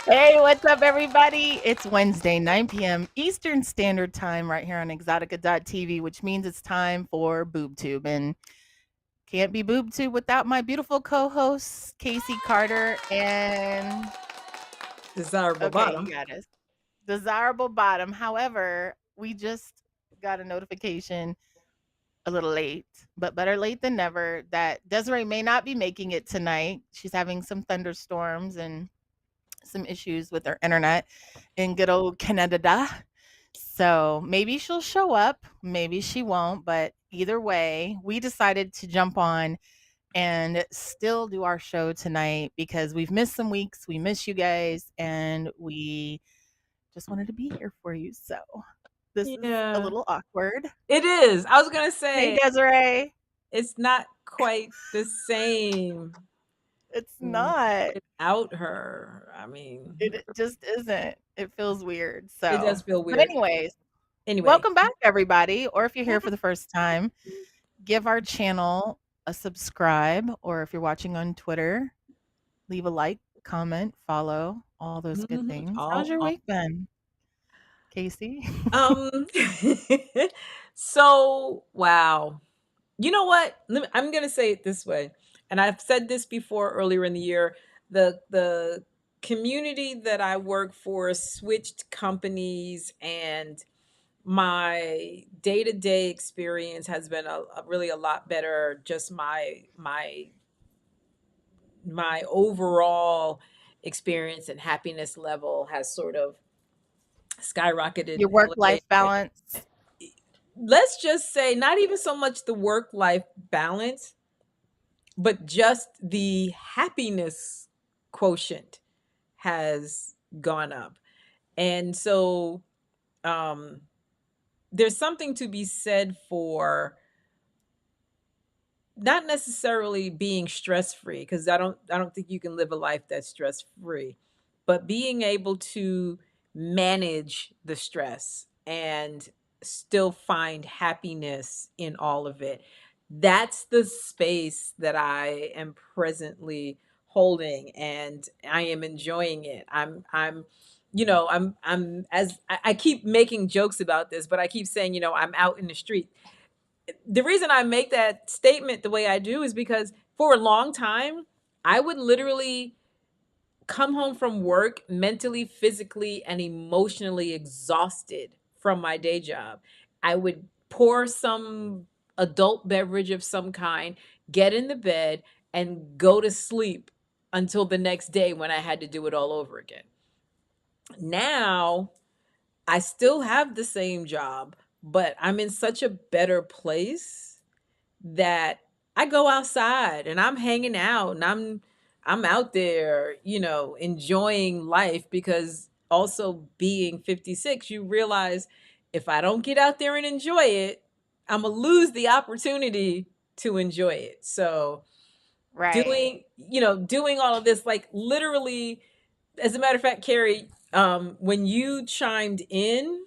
Hey, what's up, everybody? It's Wednesday, 9 p.m. Eastern Standard Time, right here on EXXXOTICA.tv, which means it's time for BoobTube. And can't be BoobTube without my beautiful co hosts, Casey Carter and, Desirable okay, you bottom. got us, Desirable Bottom. However, we just got a notification a little late, but better late than never, that Desiree may not be making it tonight. She's having some thunderstorms and some issues with her internet in good old Canada. So maybe she'll show up, maybe she won't, but either way, we decided to jump on and still do our show tonight because we've missed some weeks. We miss you guys and we just wanted to be here for you. So this is a Yeah, little awkward. it is. I was gonna Hey, say Desiree. it's not quite the same It's not. without her. I mean, It just isn't. It feels weird. it So, does feel but weird. anyways, Anyway, welcome back, everybody. Or if you're here for the first time, give our channel a subscribe. Or if you're watching on Twitter, leave a like, comment, follow, all those good mhm, things. How's all, your all. week been, Casey? Um. So wow. You know what? I'm gonna say it this way, and I've said this before earlier in the year. The community that I work for switched companies, and my day-to-day experience has been really a lot better. Just my overall experience and happiness level has sort of skyrocketed, Your work life elevated. balance. Let's just say not even so much the work life balance, but just the happiness quotient has gone up. And so um there's something to be said for not necessarily being stress free, because I don't think you can live a life that's stress free, but being able to manage the stress and still find happiness in all of it. That's the space that I am presently holding, and I am enjoying it. I'm as I keep making jokes about this, but I keep saying, I'm out in the street. The reason I make that statement the way I do is because for a long time, I would literally come home from work mentally, physically, and emotionally exhausted from my day job. I would pour some adult beverage of some kind, get in the bed, and go to sleep until the next day when I had to do it all over again. Now, I still have the same job, but I'm in such a better place that I go outside and I'm hanging out and I'm out there, enjoying life, because also being 56, you realize if I don't get out there and enjoy it, I'm going to lose the opportunity to enjoy it. So, Right. doing all of this, like literally, as a matter of fact, Kari, when you chimed in,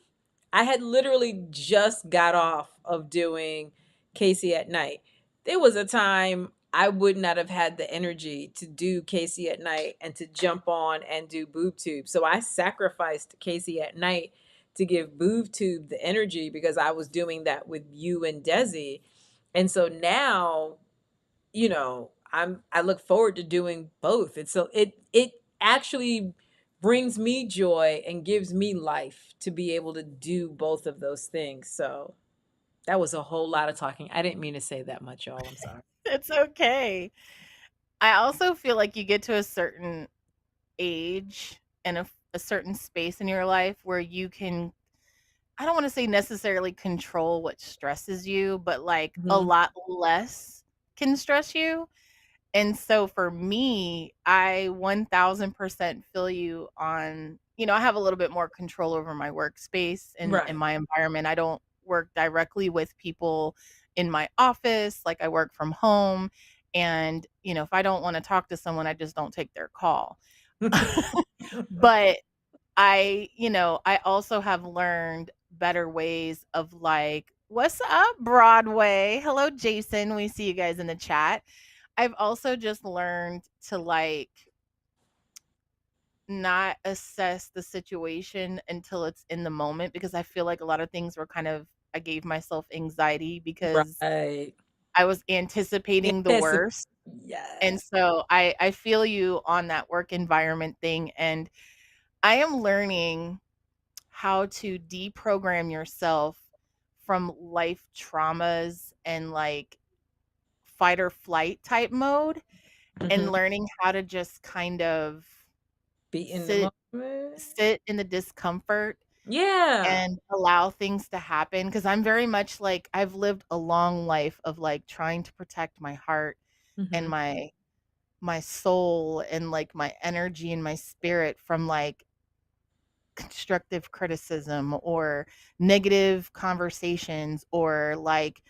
I had literally just got off of doing Casey at Night. There was a time I would not have had the energy to do Casey at Night and to jump on and do Boob Tube. So I sacrificed Casey at Night to give Boob Tube the energy, because I was doing that with you and Desi. And so now, I look forward to doing both. It actually brings me joy and gives me life to be able to do both of those things. So that was a whole lot of talking. I didn't mean to say that much, y'all. I'm sorry. It's okay. I also feel like you get to a certain age and a certain space in your life where you can, I don't want to say necessarily control what stresses you, but like a Mhm. lot less can stress you. And so for me, I 1000% feel you on, I have a little bit more control over my workspace and in Right. my environment. I don't work directly with people in my office, like I work from home. And, if I don't want to talk to someone, I just don't take their call. But I also have learned better ways of like, what's up, Broadway? Hello, Jason. We see you guys in the chat. I've also just learned to like not assess the situation until it's in the moment, because I feel like a lot of things were kind of, I gave myself anxiety because Right. I was anticipating the Anticip worst. And Yes. so I feel you on that work environment thing, and I am learning how to deprogram yourself from life traumas and like fight or flight type mode, and Mhm. learning how to just kind of Be in the sit moment. sit in the discomfort Yeah. and allow things to happen, because I'm very much like, I've lived a long life of like trying to protect my heart and Mhm. my soul and like my energy and my spirit from like constructive criticism or negative conversations, or like,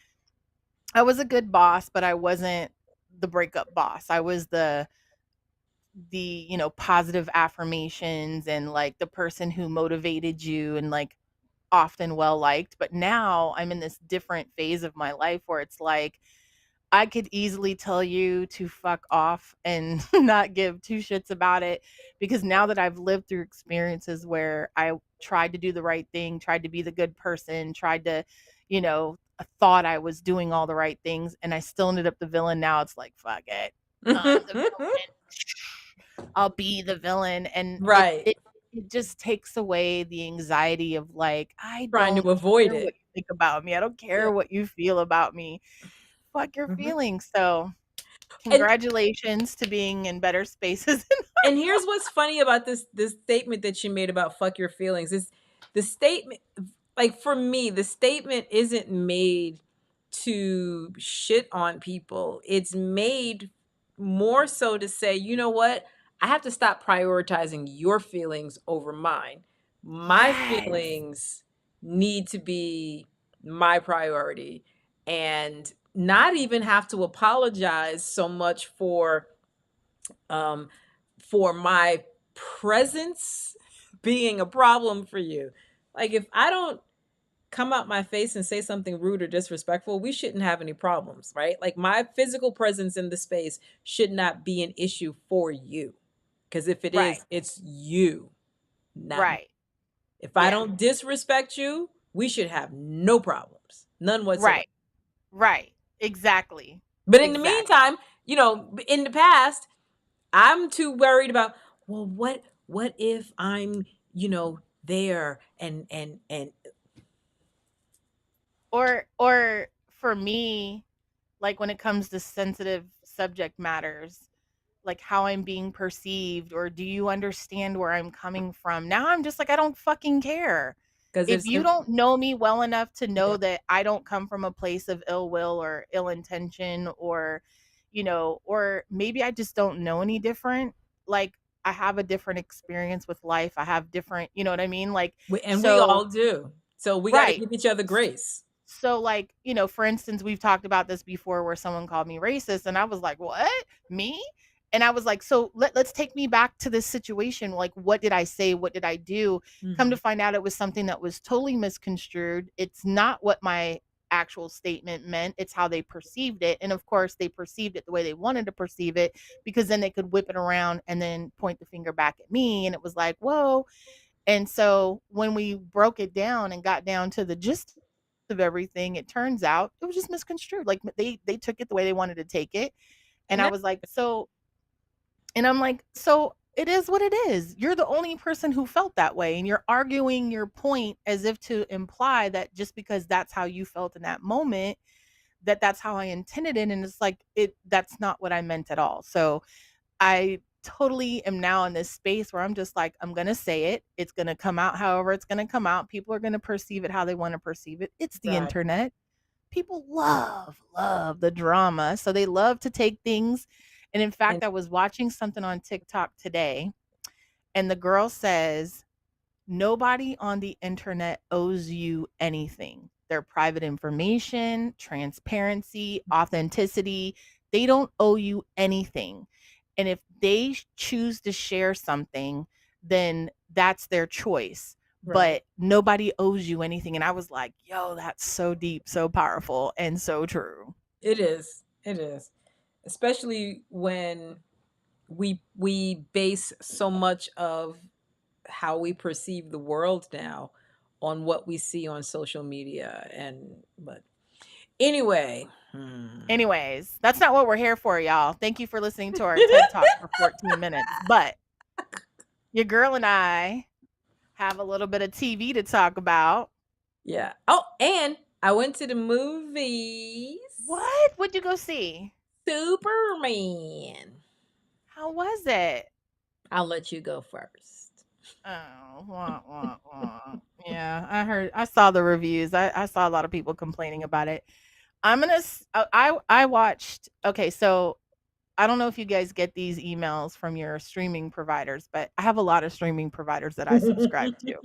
I was a good boss, but I wasn't the breakup boss. I was the positive affirmations and like the person who motivated you and like often well liked. But now I'm in this different phase of my life where it's like, I could easily tell you to fuck off and not give two shits about it, because now that I've lived through experiences where I tried to do the right thing, tried to be the good person, tried to, I thought I was doing all the right things and I still ended up the villain. Now it's like, fuck it. I'm the villain. I'll be the villain. And it Right. it it just takes away the anxiety of like, I Trying don't to avoid care what it. you think about me. I don't Yeah. care what you feel about me. Fuck your Mhm. feelings. So And congratulations to being in better spaces. and here's what's funny about this statement that you made about fuck your feelings is the statement, like for me, the statement isn't made to shit on people. It's made more so to say, you know what? I have to stop prioritizing your feelings over mine. My Yes. feelings need to be my priority and not even have to apologize so much um, for my presence being a problem for you. Like if I don't come out my face and say something rude or disrespectful, we shouldn't have any problems, right? Like my physical presence in the space should not be an issue for you. Because if it Right. is, it's you, not me. Right. If I Yeah. don't disrespect you, we should have no problems, none whatsoever. Right. Right. Exactly. But in the Exactly. meantime, in the past, I'm too worried about, well, what if I'm, there and Or for me, like when it comes to sensitive subject matters, like how I'm being perceived, or do you understand where I'm coming from? Now I'm just like, I don't fucking care. because If it's you don't know me well enough to yeah, know that I don't come from a place of ill will or ill intention, or or maybe I just don't know any different. Like, I have a different experience with life. I have different, you know what I mean? Like, and we so all do. So we got to right. give each other grace. So, like, for instance, we've talked about this before where someone called me racist, and I was like, "What? Me?" And I was like, "So let's take me back to this situation. Like, what did I say? What did I do?" Come to Mhm. find out, it was something that was totally misconstrued. It's not what my actual statement meant. It's how they perceived it. And of course, they perceived it the way they wanted to perceive it, because then they could whip it around and then point the finger back at me. And it was like, whoa. And so when we broke it down and got down to the gist of everything, it turns out it was just misconstrued. Like, they took it the way they wanted to take it. And And I that was like, so, and I'm like, so it is what it is. You're the only person who felt that way. And you're arguing your point as if to imply that just because that's how you felt in that moment, that that's how I intended it. And it's like, that's not what I meant at all. So I totally am now in this space where I'm just like, I'm going to say it. It's going to come out however it's going to come out. People are going to perceive it how they want to perceive it. It's the right. internet. People love the drama. So they love to take things. And in And fact, I was watching something on TikTok today, and the girl says, nobody on the internet owes you anything. Their private information, transparency, authenticity, they don't owe you anything. And if they choose to share something, then that's their choice. right. But nobody owes you anything. And I was like, yo, that's so deep, so powerful, and so true. It is. It is. Especially when we base so much of how we perceive the world now on what we see on social media. And but anyway, Anyways, that's not what we're here for, y'all. Thank you for listening to our TED Talk for 14 minutes. But your girl and I have a little bit of TV to talk about. yeah. Oh, and I went to the movies. What? What'd you go see? Superman. How was it? I'll let you go first. Oh, wah, wah, wah. Yeah, I saw the reviews. I saw a lot of people complaining about it. I watched. Okay, so I don't know if you guys get these emails from your streaming providers, but I have a lot of streaming providers that I subscribe to.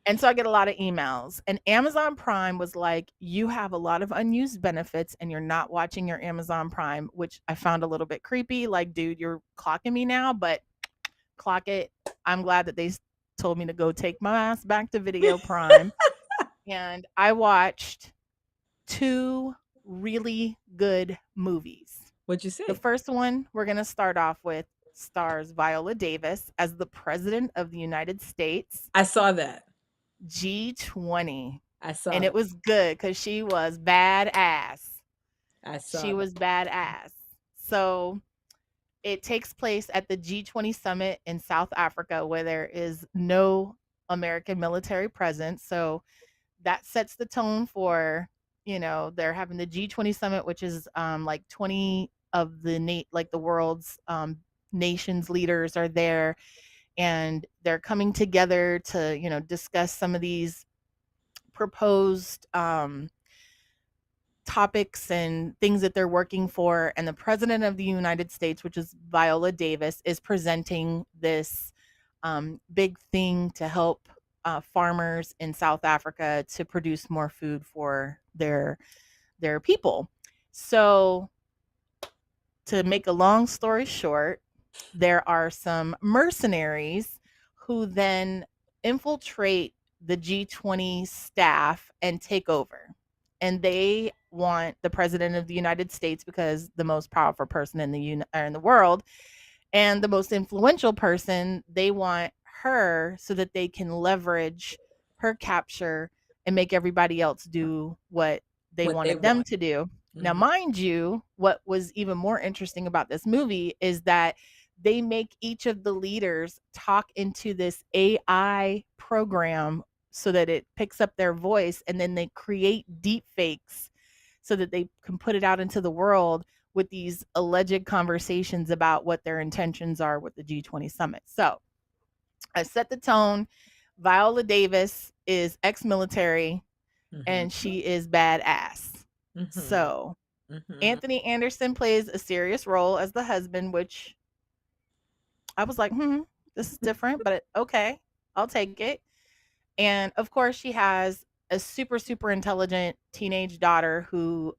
And so I get a lot of emails. And Amazon Prime was like, you have a lot of unused benefits and you're not watching your Amazon Prime, which I found a little bit creepy. Like, dude, you're clocking me now, but clock it. I'm glad that they told me to go take my ass back to Video Prime. And I watched two really good movies. What'd you The say? first one we're going to start off with stars Viola Davis as the President of the United States, I saw that. G20. I saw And it that. was good because she was badass. I saw She that. was badass. So it takes place at the G20 summit in South Africa where there is no American military presence. So that sets the tone for, they're having the G20 summit, which is like 20 of like the world's nations leaders are there, and they're coming together to, discuss some of these proposed topics and things that they're working for. And the President of the United States, which is Viola Davis, is presenting this big thing to help farmers in South Africa to produce more food for their people. So, to make a long story short, there are some mercenaries who then infiltrate the G20 staff and take over. And they want the president of the United States, because the most powerful person in the world and the most influential person, they want her so that they can leverage her capture and make everybody else do what they What they wanted them want. to do. Now, Mhm. mind you, what was even more interesting about this movie is that they make each of the leaders talk into this AI program so that it picks up their voice, and then they create deep fakes so that they can put it out into the world with these alleged conversations about what their intentions are with the G20 summit. So I set the tone. Viola Davis is ex military Mhm. and she is badass. Mhm. So Mhm. Anthony Anderson plays a serious role as the husband, which I was like, this is different, but okay, I'll take it. And of course, she has a super, super intelligent teenage daughter who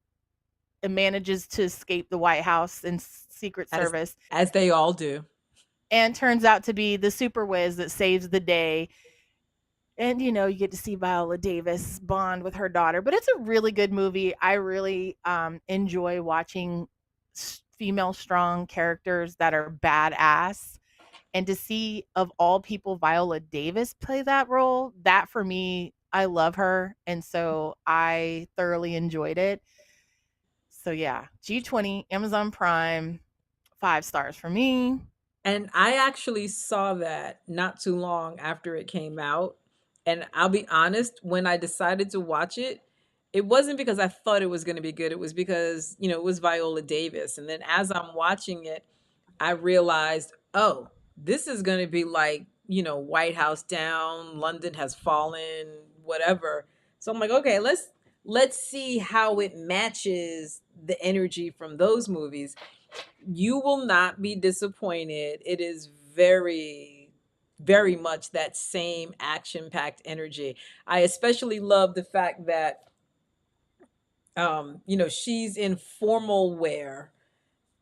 manages to escape the White House and Secret As Service as they all do. and turns out to be the super whiz that saves the day. And you get to see Viola Davis bond with her daughter, but it's a really good movie. I really enjoy watching female strong characters that are badass, and to see, of all people, Viola Davis play that role, that for me, I love her, and so I thoroughly enjoyed it. So yeah, G20, Amazon Prime, 5 stars for me. And I actually saw that not too long after it came out. And I'll be honest, when I decided to watch it, it wasn't because I thought it was going to be good. It was because, it was Viola Davis. And then as I'm watching it, I realized, oh, this is going to be like, White House down, London has fallen, whatever. So I'm like, okay, let's see how it matches the energy from those movies. You will not be disappointed. It is very, very much that same action packed energy. I especially love the fact that, she's in formal wear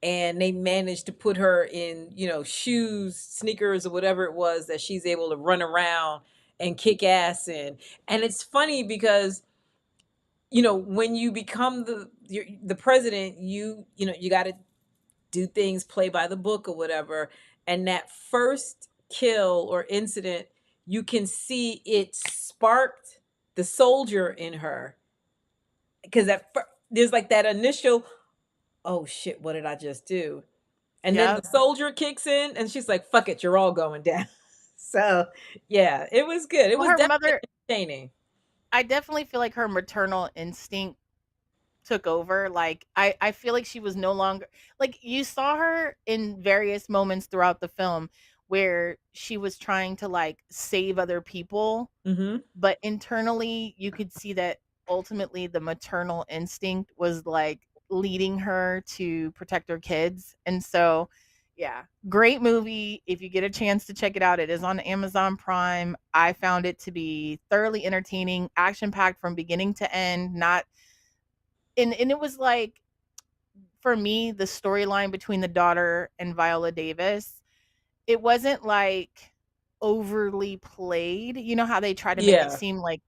and they managed to put her in, shoes, sneakers, or whatever it was that she's able to run around and kick ass in. And it's funny because, when you become the president, you got to do things play by the book or whatever. And that first kill or incident, you can see it sparked the soldier in her, because there's like that initial, oh shit, what did I just do? And then the Yep. soldier kicks in and she's like, fuck it, you're all going down. So yeah, it was good. It Well, was her definitely mother, entertaining. I definitely feel like her maternal instinct took over. Like I feel like she was no longer, like, you saw her in various moments throughout the film where she was trying to like save other people, Mm-hmm. but internally you could see that ultimately the maternal instinct was like leading her to protect her kids. And so yeah, great movie. If you get a chance to check it out, it is on Amazon Prime. I found it to be thoroughly entertaining, action packed from beginning to end. Not and it was like, for me, the storyline between the daughter and Viola Davis, it wasn't like overly played. You know how they try to make it Yeah. seem like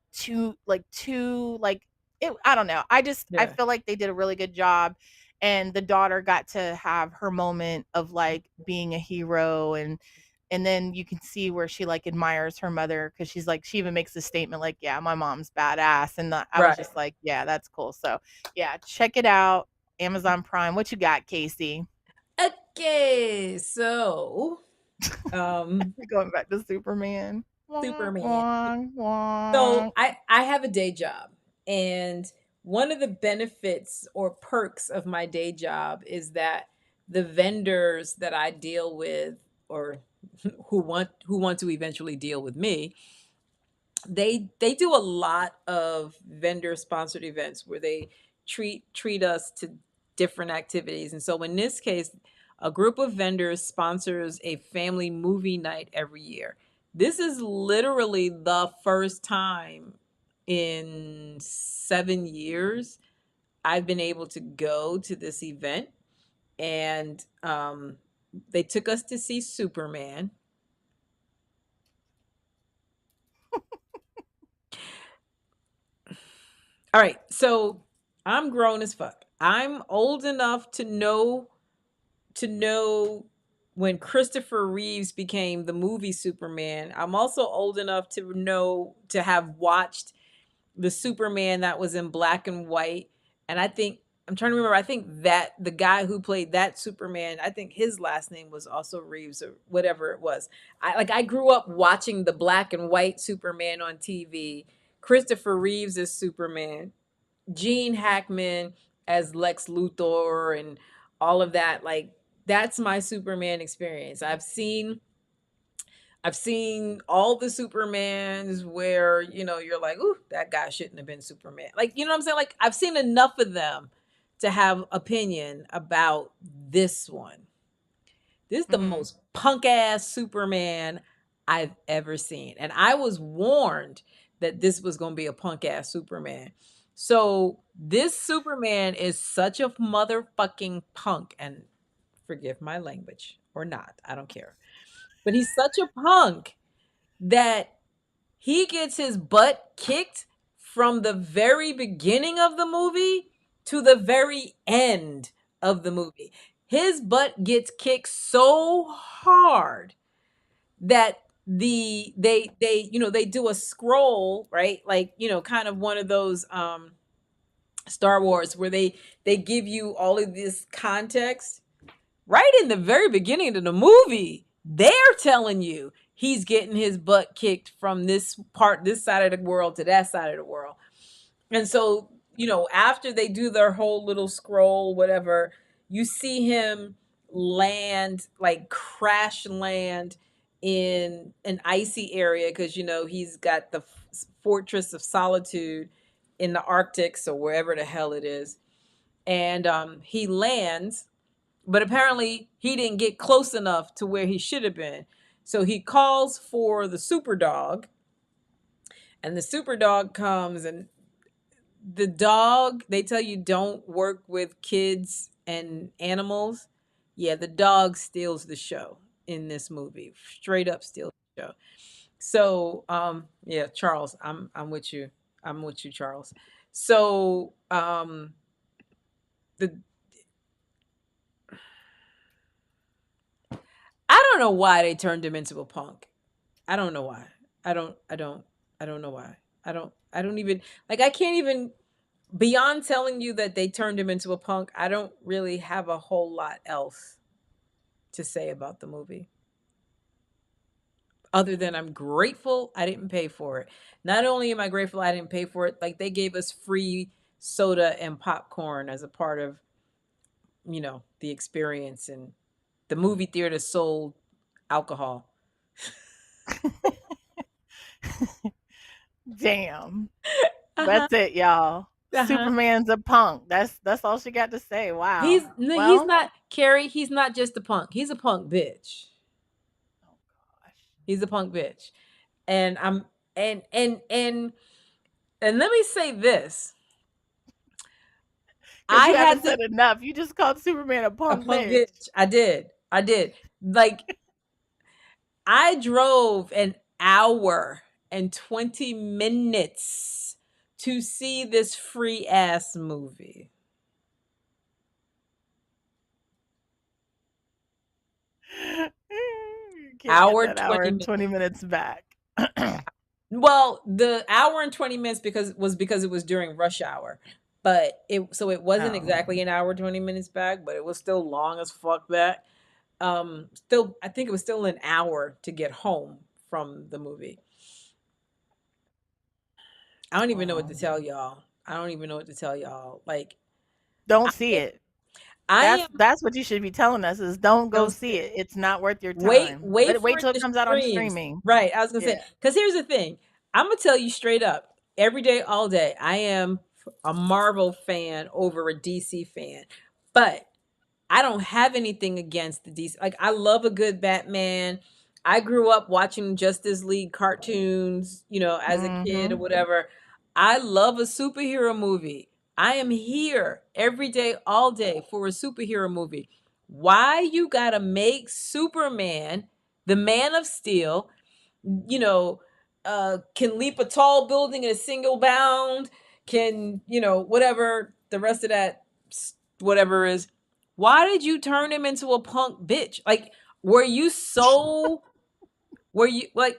it, I don't know. I Yeah. feel like they did a really good job, and the daughter got to have her moment of like being a hero. And then you can see where she like admires her mother, because she's like, she even makes a statement like, yeah, my mom's badass. And I was Right. just like, yeah, that's cool. So yeah, check it out. Amazon Prime. What you got, Casey? Okay, so um We're going back to Superman. Wong, Superman. wong, So wong. I have a day job, and one of the benefits or perks of my day job is that the vendors that I deal with, or who want to eventually deal with me, they do a lot of vendor sponsored events where they treat us to different activities. And so in this case, a group of vendors sponsors a family movie night every year. This is literally the first time in 7 years I've been able to go to this event. And they took us to see Superman. All right, so I'm grown as fuck. I'm old enough to know when Christopher Reeves became the movie Superman. I'm also old enough to know to have watched the Superman that was in black and white. And I think I'm trying to remember. I think that the guy who played that Superman, I think his last name was also Reeves or whatever it was. I grew up watching the black and white Superman on TV. Christopher Reeves as Superman, Gene Hackman as Lex Luthor, and all of that. Like, that's my Superman experience. I've seen all the Supermans where, you're like, ooh, that guy shouldn't have been Superman. Like, you know what I'm saying? Like, I've seen enough of them to have opinion about this one. This is the Mm-hmm. most punk ass Superman I've ever seen. And I was warned that this was going to be a punk ass Superman. So this Superman is such a motherfucking punk. And forgive my language or not, I don't care. But he's such a punk that he gets his butt kicked from the very beginning of the movie to the very end of the movie. His butt gets kicked so hard that they do a scroll, right? Like, kind of one of those Star Wars where they give you all of this context right in the very beginning of the movie. They're telling you he's getting his butt kicked from this side of the world to that side of the world. And so, after they do their whole little scroll, whatever, you see him land, like crash land in an icy area because, he's got the Fortress of Solitude in the Arctic, or wherever the hell it is. And he lands, but apparently he didn't get close enough to where he should have been. So he calls for the super dog, and the super dog comes, and the dog, they tell you don't work with kids and animals. Yeah, the dog steals the show in this movie. Straight up steals the show. So, yeah, Charles, I'm with you. I'm with you, Charles. So, the don't know why they turned him into a punk. I don't know why. I don't know why. I don't even like I can't even beyond telling you that they turned him into a punk, I don't really have a whole lot else to say about the movie. Other than I'm grateful I didn't pay for it. Not only am I grateful I didn't pay for it, like they gave us free soda and popcorn as a part of, the experience, and the movie theater sold alcohol. Damn. Uh-huh. That's it, y'all. Uh-huh. Superman's a punk. That's all she got to say. He's Wow. no, he's Well, not Carrie, he's not just a punk. He's a punk bitch. oh gosh. He's a punk bitch. And I'm and let me say this. Because I you had haven't to said enough. You just called Superman a a punk punk bitch. bitch. I did. I did. Like I drove an hour and 20 minutes to see this free ass movie. You can't get Hour that hour 20 and minutes. 20 minutes back. Well, the hour and 20 minutes because it was during rush hour. But it wasn't Oh. exactly an hour 20 minutes back, but it was still long as fuck back. Still I think it was still an hour to get home from the movie. I don't even know what Well, to tell y'all. I don't even know what to tell y'all. Like don't I, see it. I That's am that's what you should be telling us is don't go don't see say it. It's not worth your wait, time. wait Let it for wait it till it to comes out on streams. streaming. Right. I was gonna say, Yeah. because here's the thing. I'm gonna tell you straight up, every day, all day, I am a Marvel fan over a DC fan. But I don't have anything against the DC. Like I love a good Batman. I grew up watching Justice League cartoons, as a kid or Mhm. whatever. I love a superhero movie. I am here every day, all day for a superhero movie. Why you gotta make Superman the Man of Steel, you know, can leap a tall building in a single bound, can, whatever the rest of that whatever is. Why did you turn him into a punk bitch? Like, were you so, were you like,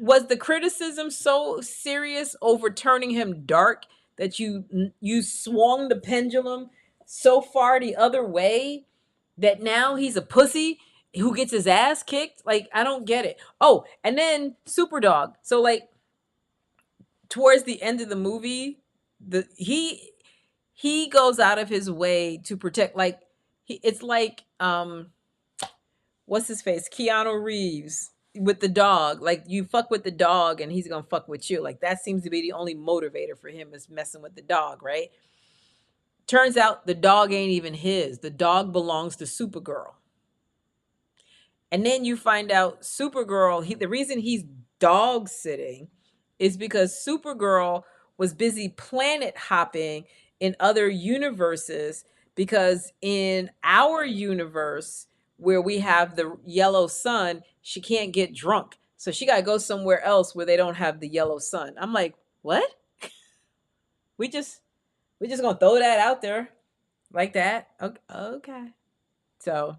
was the criticism so serious over turning him dark that you swung the pendulum so far the other way that now he's a pussy who gets his ass kicked? Like, I don't get it. Oh, and then Superdog. So like towards the end of the movie, the he goes out of his way to protect, like it's like what's his face, Keanu Reeves with the dog. Like you fuck with the dog and he's gonna fuck with you. Like that seems to be the only motivator for him, is messing with the dog, right? Turns out the dog ain't even his. The dog belongs to Supergirl. And then you find out Supergirl, the reason he's dog sitting is because Supergirl was busy planet hopping in other universes, because in our universe where we have the yellow sun, she can't get drunk. So she got to go somewhere else where they don't have the yellow sun. I'm like, "What? We just we just going to throw that out there like that?" Okay. Okay. So,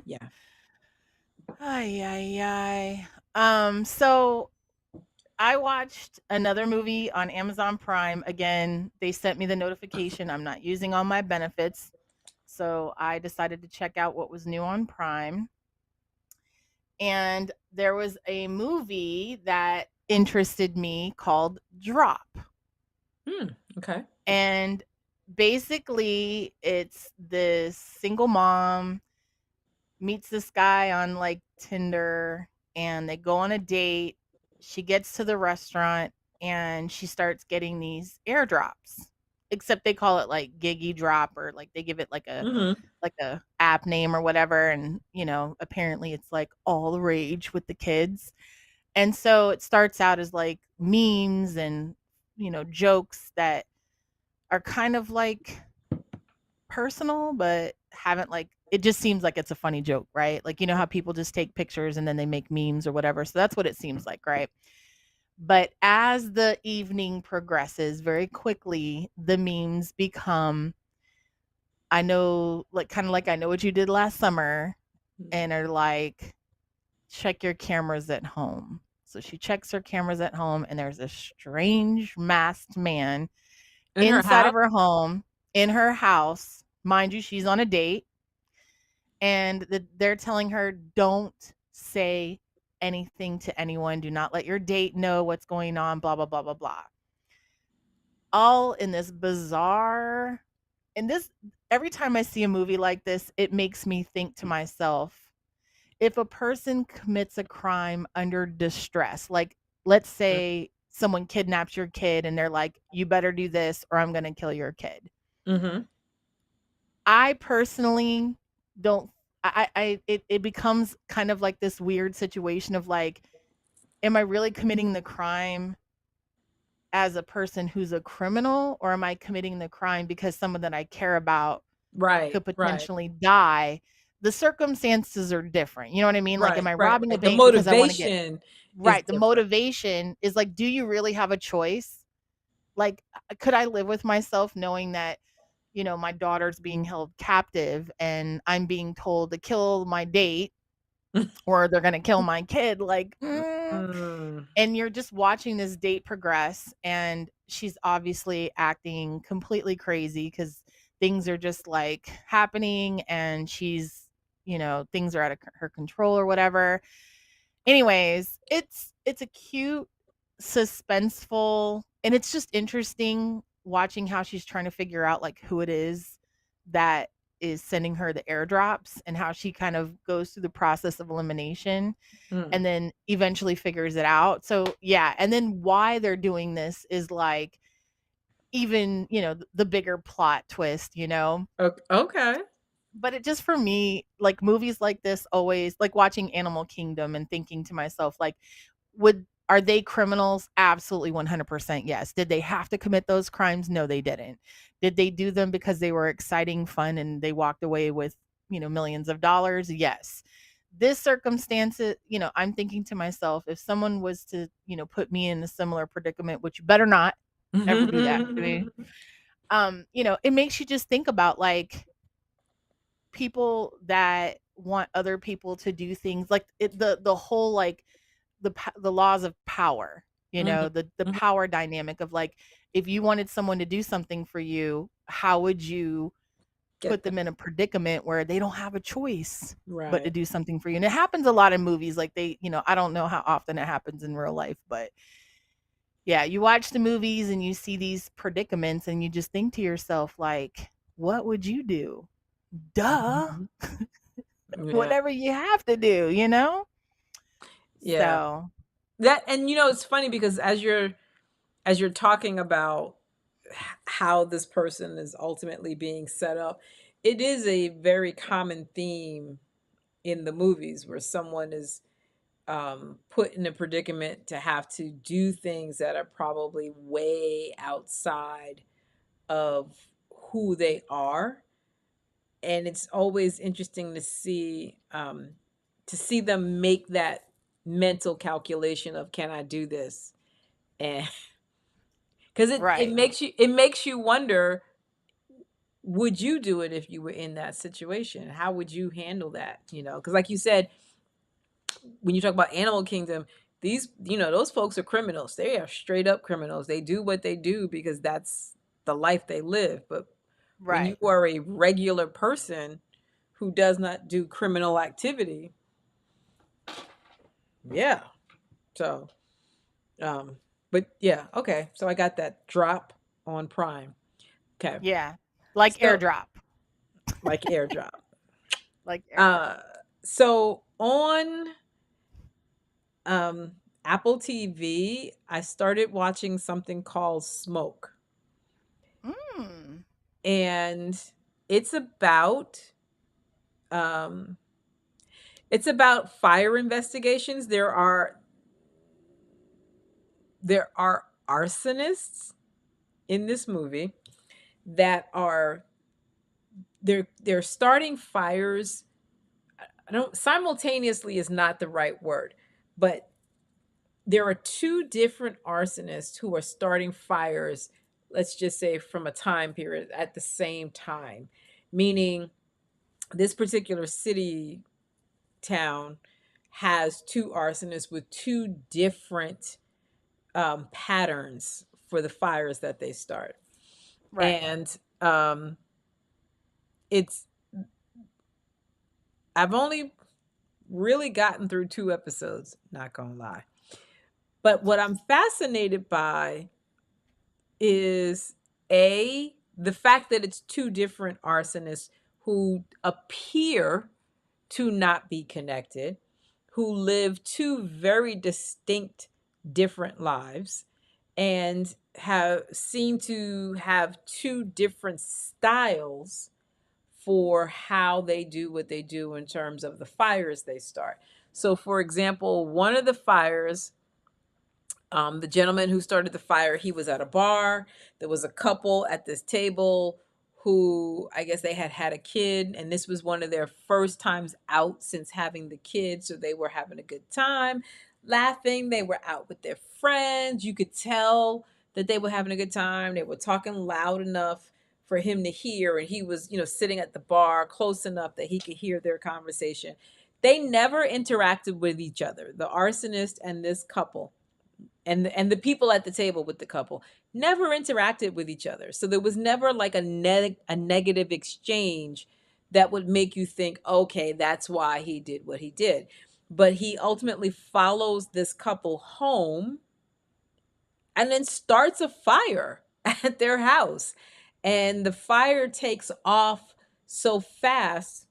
yeah. Ay ay ay. So I watched another movie on Amazon Prime. Again, they sent me the notification. I'm not using all my benefits. So I decided to check out what was new on Prime. And there was a movie that interested me called Drop. Okay. And basically, it's this single mom meets this guy on like Tinder and they go on a date. She gets to the restaurant and she starts getting these airdrops. Except they call it like Giggy Drop, or like they give it Mhm. like a app name or whatever, and apparently it's like all the rage with the kids. And so it starts out as like memes and jokes that are kind of like personal, but haven't like it just seems like it's a funny joke, right? Like how people just take pictures and then they make memes or whatever. So that's what it seems like, right? But as the evening progresses, very quickly the memes become I know, like kind of like I know what you did last summer. and are like, check your cameras at home. So she checks her cameras at home, and there's a strange masked man In her inside house? of her home, in her house. Mind you, she's on a date, and they're telling her, don't say anything to anyone. Do not let your date know what's going on, blah, blah, blah, blah, blah. All in this bizarre, and this, every time I see a movie like this, it makes me think to myself, if a person commits a crime under distress, like let's say someone kidnaps your kid and they're like, you better do this or I'm going to kill your kid. Mm-hmm. I personally don't, it becomes kind of like this weird situation of like, am I really committing the crime as a person who's a criminal, or am I committing the crime because someone that I care about Right, could right, potentially die? The circumstances are different. You know what I mean? Like, am right, I right, robbing a right. The bank because I want to get motivation is right? The different. motivation is like, do you really have a choice? Like, could I live with myself knowing that, my daughter's being held captive and I'm being told to kill my date or they're going to kill my kid? Like, Mm, and you're just watching this date progress, and she's obviously acting completely crazy because things are just like happening, and she's, things are out of her control or whatever. Anyways, it's a cute, suspenseful, and it's just interesting watching how she's trying to figure out like who it is that is sending her the airdrops, and how she kind of goes through the process of elimination mm. and then eventually figures it out. So, yeah, and then why they're doing this is like even, the bigger plot twist. Okay. But it just, for me, like movies like this, always like watching Animal Kingdom and thinking to myself, like, would are they criminals? Absolutely 100% yes. Did they have to commit those crimes? No, they didn't. Did they do them because they were exciting, fun, and they walked away with, millions of dollars? Yes. This circumstance, I'm thinking to myself, if someone was to, put me in a similar predicament, which you better not ever do that to me. It makes you just think about like people that want other people to do things like the whole like the laws of power, Mhm, the mhm. power dynamic of like, if you wanted someone to do something for you, how would you Get put them. them in a predicament where they don't have a choice but to Right. do something for you? And it happens a lot in movies, like they, I don't know how often it happens in real life, but yeah, you watch the movies and you see these predicaments and you just think to yourself like, what would you do? Duh. Mhm. Yeah. Whatever you have to do? Yeah. So, That, and it's funny because as you're talking about how this person is ultimately being set up, it is a very common theme in the movies where someone is put in a predicament to have to do things that are probably way outside of who they are. And it's always interesting to see them make that mental calculation of, can I do this? And because it right. makes you wonder, would you do it if you were in that situation? How would you handle that? Because like you said, when you talk about Animal Kingdom, those folks are criminals. They are straight up criminals. They do what they do because that's the life they live. But when you Right. are a regular person who does not do criminal activity, yeah. So, um, but yeah, okay. So I got that drop on Prime. Okay. Yeah. Like So airdrop. like airdrop. Like airdrop. Uh, so on um Apple TV, I started watching something called Smoke. Mm. And it's about um it's about fire investigations. There are arsonists in this movie that are they're starting fires. I don't Simultaneously is not the right word, but there are two different arsonists who are starting fires, let's just say from a time period at the same time, meaning this particular city town has two arsonists with two different patterns for the fires that they start. Right. And it's, I've only really gotten through 2 episodes, not gonna lie. But what I'm fascinated by is the fact that it's two different arsonists who appear to not be connected, who live two very distinct different lives, and have seem to have two different styles for how they do what they do in terms of the fires they start. So for example, one of the fires, the gentleman who started the fire, he was at a bar. There was a couple at this table who, I guess they had had a kid, and this was one of their first times out since having the kid. So they were having a good time, laughing. They were out with their friends. You could tell that they were having a good time. They were talking loud enough for him to hear, and he was, sitting at the bar close enough that he could hear their conversation. They never interacted with each other, the arsonist and this couple, and the people at the table with the couple never interacted with each other. So there was never like a negative exchange that would make you think, okay, that's why he did what he did. But he ultimately follows this couple home and then starts a fire at their house. And the fire takes off so fast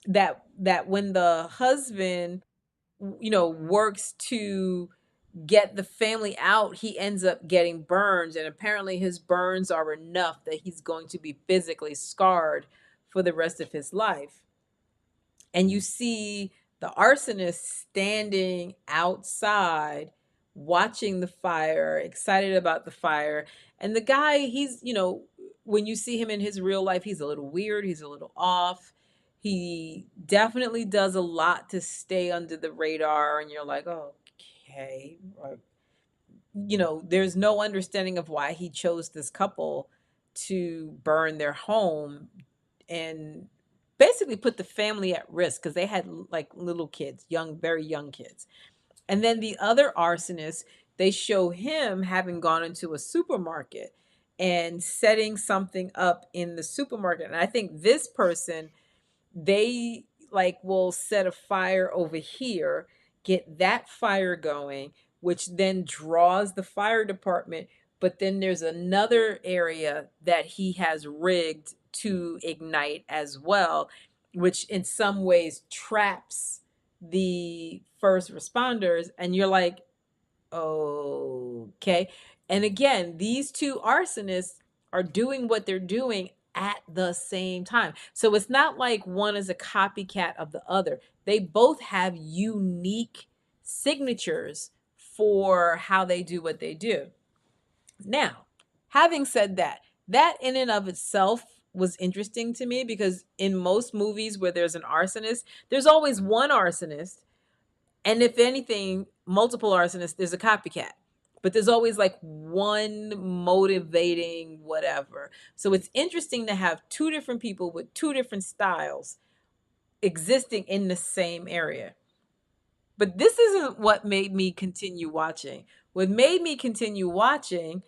that when the husband, works to get the family out, he ends up getting burns. And apparently his burns are enough that he's going to be physically scarred for the rest of his life. And you see the arsonist standing outside watching the fire, excited about the fire. And the guy, he's, when you see him in his real life, he's a little weird, he's a little off. He definitely does a lot to stay under the radar, and you're like, oh, okay. There's no understanding of why he chose this couple to burn their home and basically put the family at risk because they had like little kids, very young kids. And then the other arsonist, they show him having gone into a supermarket and setting something up in the supermarket. And I think this person, they like will set a fire over here, get that fire going, which then draws the fire department. But then there's another area that he has rigged to ignite as well, which in some ways traps the first responders. And you're like, okay. And again, these two arsonists are doing what they're doing at the same time. So it's not like one is a copycat of the other. They both have unique signatures for how they do what they do. Now, having said that, that in and of itself was interesting to me because in most movies where there's an arsonist, there's always one arsonist. And if anything, multiple arsonists, there's a copycat. But there's always like one motivating whatever. So it's interesting to have two different people with two different styles existing in the same area. But this isn't what made me continue watching. What made me continue watching,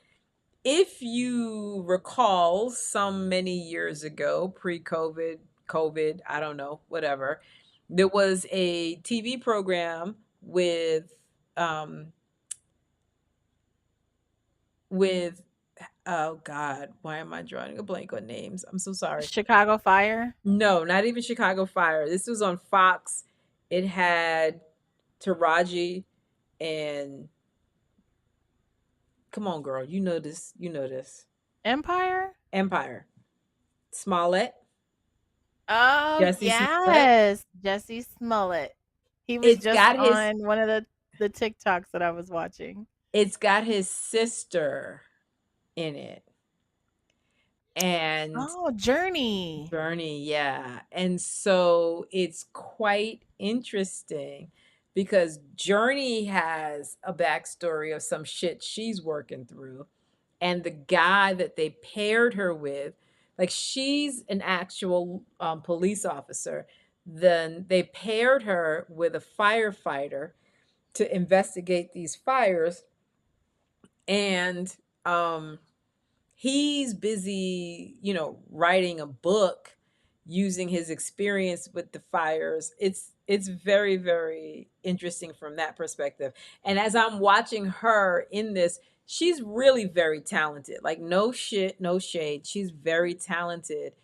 if you recall, some many years ago, pre-COVID, COVID, I don't know, whatever, there was a TV program with oh God, why am I drawing a blank on names? I'm so sorry. Chicago Fire. No, not even Chicago Fire. This was on Fox. It had Taraji and come on, girl, you know this. You know this. Empire. Empire. Smollett. Oh Jesse Smollett. yes, Jesse Smollett. He was It's just got his. on one of the TikToks that I was watching. It's got his sister in it, and Oh, Journey. Bernie, yeah. And so it's quite interesting because Journey has a backstory of some shit she's working through. And the guy that they paired her with, like she's an actual police officer. then they paired her with a firefighter to investigate these fires. And he's busy, writing a book using his experience with the fires. It's very, very interesting from that perspective. And as I'm watching her in this, she's really very talented. Like, no shit, no shade. She's very talented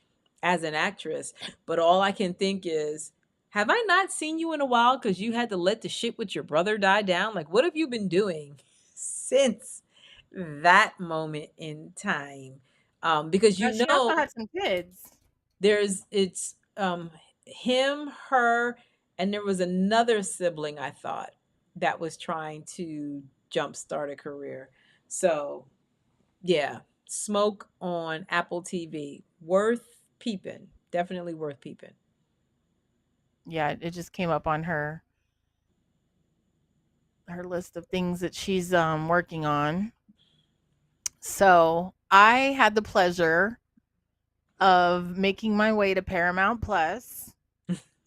as an actress. But all I can think is, have I not seen you in a while because you had to let the shit with your brother die down? Like, what have you been doing since that moment in time? Because Now, she also had some kids. it's him, her, and there was another sibling, I thought, that was trying to jumpstart a career. So yeah, Smoke on Apple TV, worth peeping. Definitely worth peeping. Yeah, it just came up on her list of things that she's working on. So I had the pleasure of making my way to Paramount Plus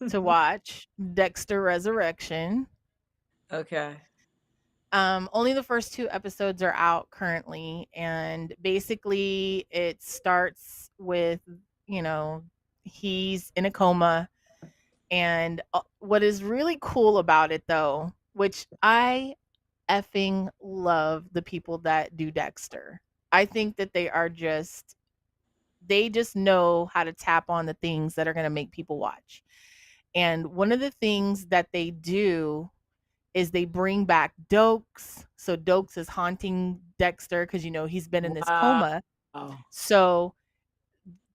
to watch Dexter Resurrection. Okay. Only the first 2 episodes are out currently, and basically it starts with, you know, he's in a coma, and what is really cool about it though, which I effing love the people that do Dexter. I think that they just know how to tap on the things that are going to make people watch. And one of the things that they do is they bring back Dokes. So Dokes is haunting Dexter because he's been in this Wow. coma. So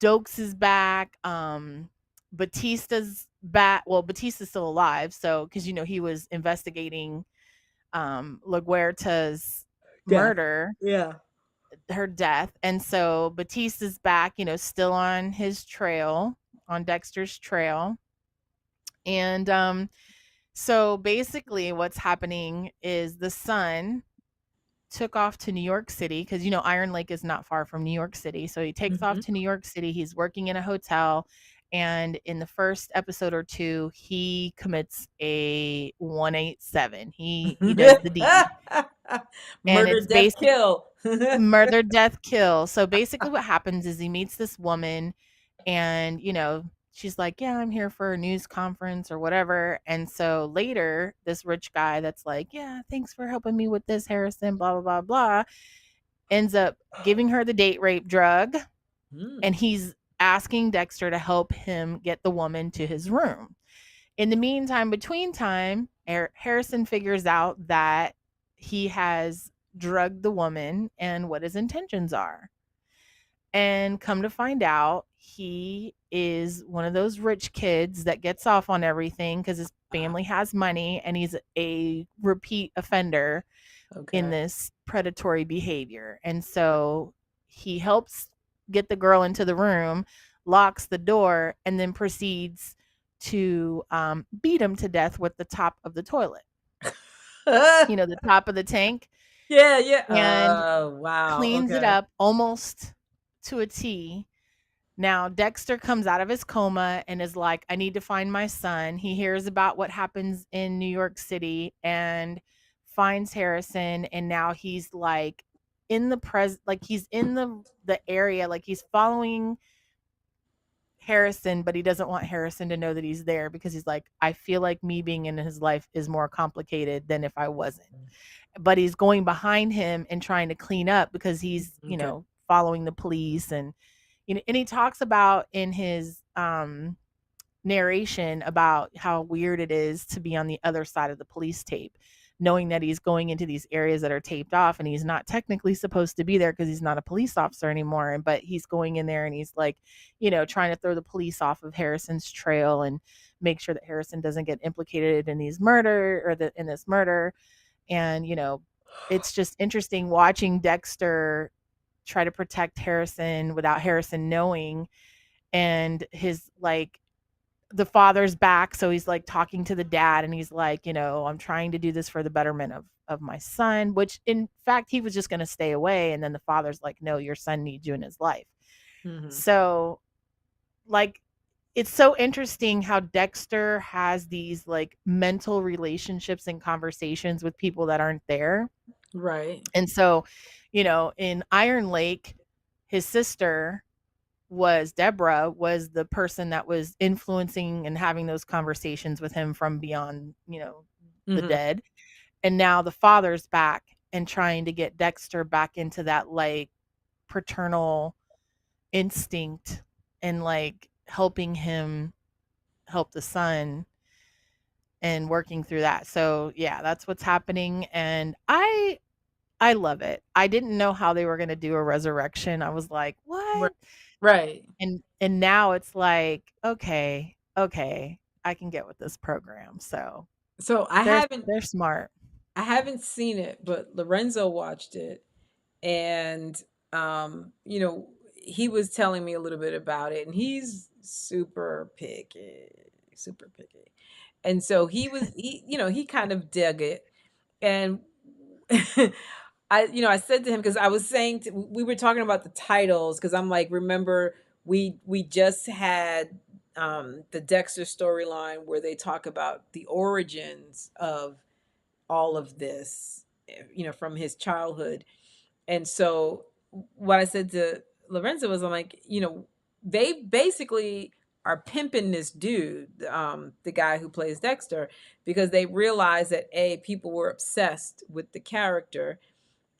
Dokes is back. Batista's back. Well, Batista's still alive. So because he was investigating LaGuerta's Death. murder, Yeah. her death. And so Batista's back, still on his trail, on Dexter's trail. And so basically what's happening is the son took off to New York City because Iron Lake is not far from New York City. So he takes off to New York City. He's working in a hotel, and in the first episode or two, he commits a 187. He does the deed, and Murder, it's death, basic kill. murder, death, kill. So basically, what happens is he meets this woman, and she's like, yeah, I'm here for a news conference or whatever. And so later, this rich guy that's like, yeah, thanks for helping me with this, Harrison, blah blah blah blah, ends up giving her the date rape drug, and he's asking Dexter to help him get the woman to his room. In the meantime, between time, Harrison figures out that he has drugged the woman and what his intentions are. And come to find out, he is one of those rich kids that gets off on everything because his family has money, and he's a repeat offender in this predatory behavior. And so he helps get the girl into the room, locks the door, and then proceeds to beat him to death with the top of the toilet, the top of the tank, Yeah, yeah. and Oh, wow. cleans it Okay. up almost to a T. Now, Dexter comes out of his coma and is like, I need to find my son. He hears about what happens in New York City and finds Harrison. And now he's like like he's in the area, like he's following Harrison, but he doesn't want Harrison to know that he's there because he's like, I feel like me being in his life is more complicated than if I wasn't. But he's going behind him and trying to clean up because he's, following the police. And and he talks about in his narration about how weird it is to be on the other side of the police tape, knowing that he's going into these areas that are taped off, and he's not technically supposed to be there because he's not a police officer anymore. And but he's going in there and he's like, trying to throw the police off of Harrison's trail and make sure that Harrison doesn't get implicated in these murder or in this murder. And it's just interesting watching Dexter try to protect Harrison without Harrison knowing. And his like the father's back, so he's like talking to the dad, and he's like, I'm trying to do this for the betterment of my son, which in fact he was just going to stay away. And then the father's like, no, your son needs you in his life. So like it's so interesting how Dexter has these like mental relationships and conversations with people that aren't there. Right. And so, in Iron Lake, his sister was Deborah, was the person that was influencing and having those conversations with him from beyond, the Hmm. dead. And now the father's back and trying to get Dexter back into that like paternal instinct and like helping him help the son and working through that. So, yeah, that's what's happening and I love it. I didn't know how they were going to do a resurrection. I was like, Right. "What?" Right. And now it's like, "Okay, okay, I can get with this program." So, So they're smart. I haven't seen it, but Lorenzo watched it, and you know, he was telling me a little bit about it, and he's super picky. And so he kind of dug it. And I said to him, because I was saying we were talking about the titles, because I'm like, remember, we just had the Dexter storyline where they talk about the origins of all of this, from his childhood. And so what I said to Lorenzo was, I'm like, they basically are pimping this dude, the guy who plays Dexter, because they realized that people were obsessed with the character,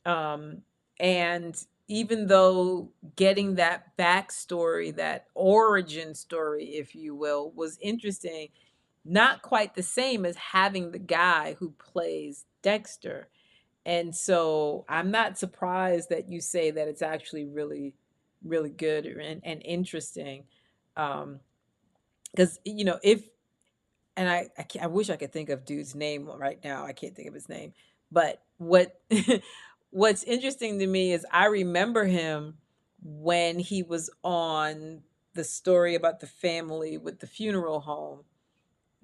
um, and even though getting that backstory, that origin story, if you will, was interesting, not quite the same as having the guy who plays Dexter. And so I'm not surprised that you say that it's actually really, really good and interesting. Because, if, and I wish I could think of dude's name right now. I can't think of his name. But what's interesting to me is I remember him when he was on the story about the family with the funeral home.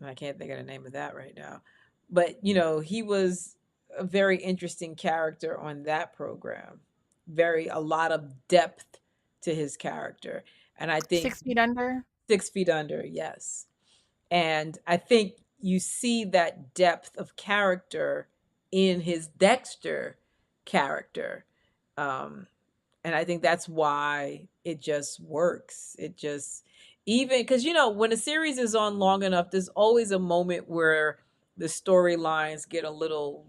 I can't think of the name of that right now. But, he was a very interesting character on that program. A lot of depth to his character. And I think 6 feet under? 6 feet under, yes. And I think you see that depth of character in his Dexter character. Um, and I think that's why it just works. It just, even because, when a series is on long enough, there's always a moment where the storylines get a little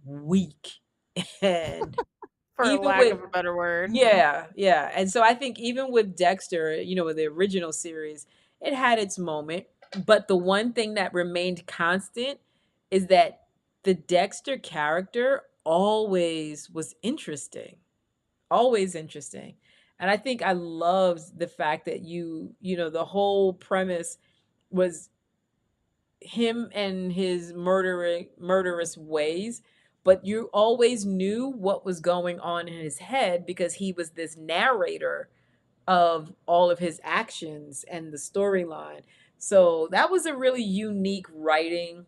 weak. And For even lack with, of a better word. yeah, yeah. And so I think even with Dexter, with the original series, it had its moment. But the one thing that remained constant is that the Dexter character always was interesting, always interesting. And I think I loved the fact that the whole premise was him and his murderous ways, but you always knew what was going on in his head because he was this narrator of all of his actions and the storyline. So that was a really unique writing